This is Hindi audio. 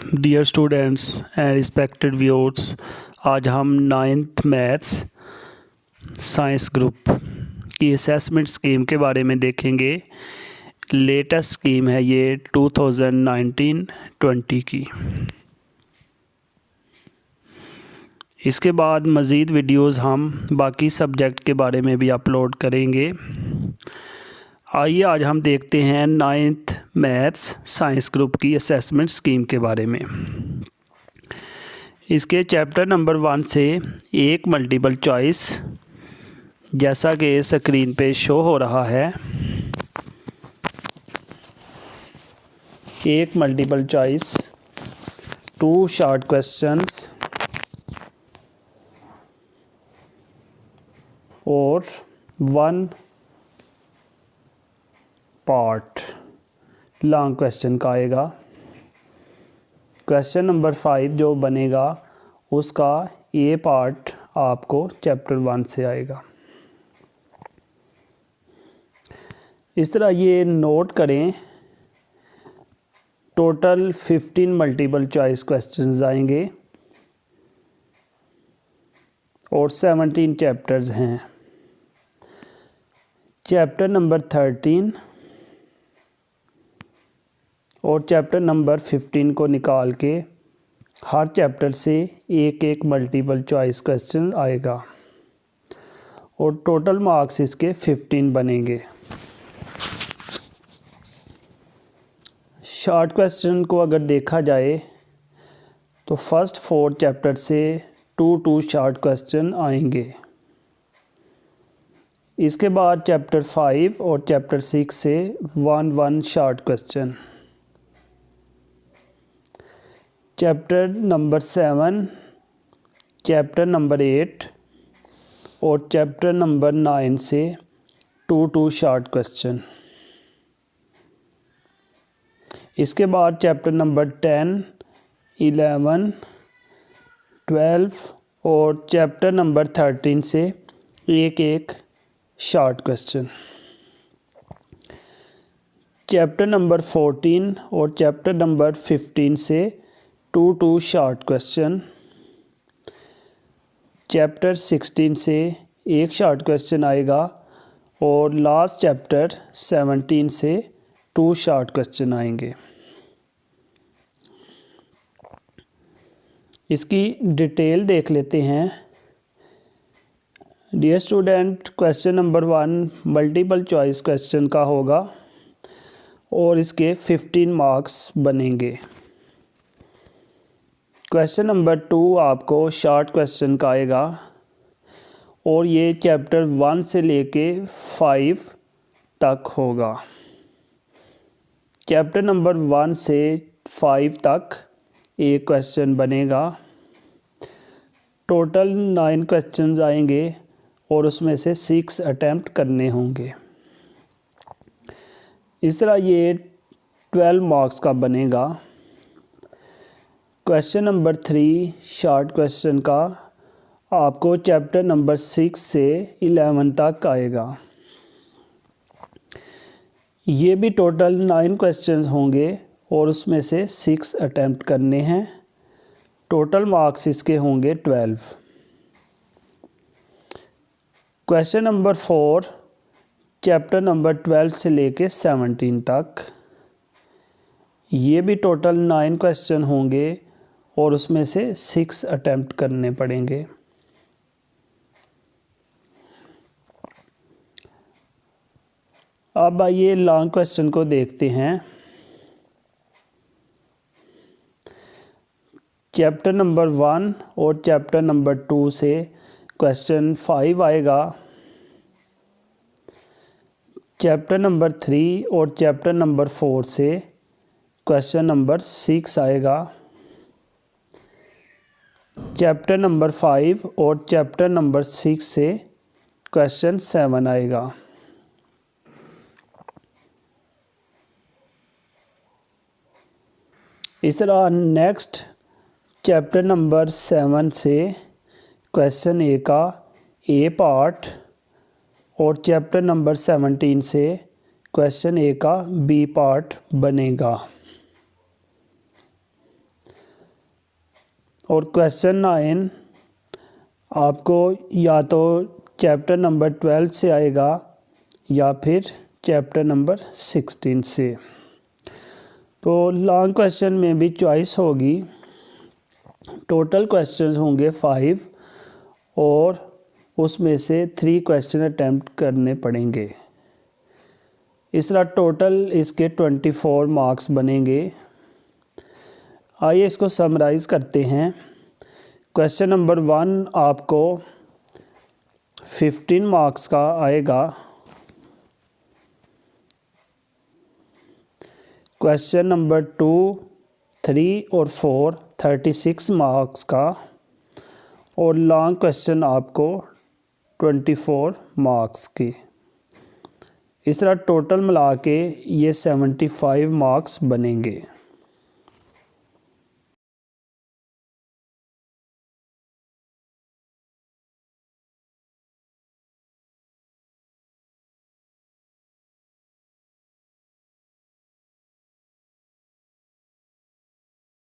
Dear students and respected viewers, आज हम नाइन्थ मैथ्स साइंस ग्रुप की असेसमेंट स्कीम के बारे में देखेंगे। लेटेस्ट स्कीम है ये 2019-20 की। इसके बाद मज़ीद वीडियोस हम बाकी सब्जेक्ट के बारे में भी अपलोड करेंगे। आइए आज हम देखते हैं नाइन्थ मैथ्स साइंस ग्रुप की असेसमेंट स्कीम के बारे में। इसके चैप्टर नंबर 1 से एक मल्टीपल चॉइस, जैसा कि स्क्रीन पे शो हो रहा है, एक मल्टीपल चॉइस, 2 शॉर्ट क्वेश्चंस और 1 पार्ट लॉन्ग क्वेश्चन का आएगा। क्वेश्चन नंबर 5 जो बनेगा उसका ए पार्ट आपको चैप्टर 1 से आएगा। इस तरह ये नोट करें, टोटल 15 मल्टीपल चॉइस क्वेश्चंस आएंगे और 17 चैप्टर्स हैं। चैप्टर नंबर 13 और चैप्टर नंबर 15 को निकाल के हर चैप्टर से एक एक मल्टीपल चॉइस क्वेश्चन आएगा और टोटल मार्क्स इसके 15 बनेंगे। शॉर्ट क्वेश्चन को अगर देखा जाए तो फर्स्ट 4 चैप्टर से 2 शॉर्ट क्वेश्चन आएंगे। इसके बाद चैप्टर 5 और चैप्टर 6 से 1 short question. Chapter number 7, chapter number 8 और चैप्टर नंबर 9 से 2 शॉर्ट क्वेश्चन। इसके बाद चैप्टर नंबर 10, 11, 12 और चैप्टर नंबर 13 से एक शॉर्ट क्वेश्चन। चैप्टर नंबर 14 और चैप्टर नंबर 15 से 2 शॉर्ट क्वेश्चन। चैप्टर 16 से एक शॉर्ट क्वेश्चन आएगा और लास्ट चैप्टर 17 से 2 शॉर्ट क्वेश्चन आएंगे। इसकी डिटेल देख लेते हैं। Dear student, question number 1 multiple choice question का होगा और इसके 15 मार्क्स बनेंगे। क्वेश्चन नंबर 2 आपको शॉर्ट क्वेश्चन का आएगा और ये चैप्टर 1 से लेके 5 तक होगा। चैप्टर नंबर 1 से 5 तक एक क्वेश्चन बनेगा। टोटल 9 क्वेश्चंस आएंगे और उसमें से 6 अटैम्प्ट करने होंगे। इस तरह ये 12 मार्क्स का बनेगा। क्वेश्चन नंबर 3 शॉर्ट क्वेश्चन का आपको चैप्टर नंबर 6 से 11 तक आएगा। ये भी टोटल 9 क्वेश्चंस होंगे और उसमें से 6 अटैम्प्ट करने हैं। टोटल मार्क्स इसके होंगे 12। क्वेश्चन नंबर 4 चैप्टर नंबर 12 से लेके 17 तक, ये भी टोटल 9 क्वेश्चन होंगे और उसमें से 6 अटैम्प्ट करने पड़ेंगे। अब आइए लॉन्ग क्वेश्चन को देखते हैं। चैप्टर नंबर 1 और चैप्टर नंबर 2 से क्वेश्चन 5 आएगा। चैप्टर नंबर 3 और चैप्टर नंबर 4 से क्वेश्चन नंबर 6 आएगा। चैप्टर नंबर 5 और चैप्टर नंबर 6 से क्वेश्चन 7 आएगा। इस तरह नेक्स्ट चैप्टर नंबर 7 से क्वेश्चन ए का ए पार्ट और चैप्टर नंबर 17 से क्वेश्चन ए का बी पार्ट बनेगा। और क्वेश्चन 9 आपको या तो चैप्टर नंबर 12 से आएगा या फिर चैप्टर नंबर 16 से। तो लॉन्ग क्वेश्चन में भी चॉइस होगी। टोटल क्वेश्चन होंगे 5 और उसमें से 3 क्वेश्चन अटैम्प्ट करने पड़ेंगे। इस तरह टोटल इसके 24 मार्क्स बनेंगे। आइए इसको समराइज़ करते हैं। क्वेश्चन नंबर 1 आपको 15 मार्क्स का आएगा। क्वेश्चन नंबर 2, 3 और 4 36 मार्क्स का, और लॉन्ग क्वेश्चन आपको 24 मार्क्स की। इस तरह टोटल मिला के ये 75 मार्क्स बनेंगे।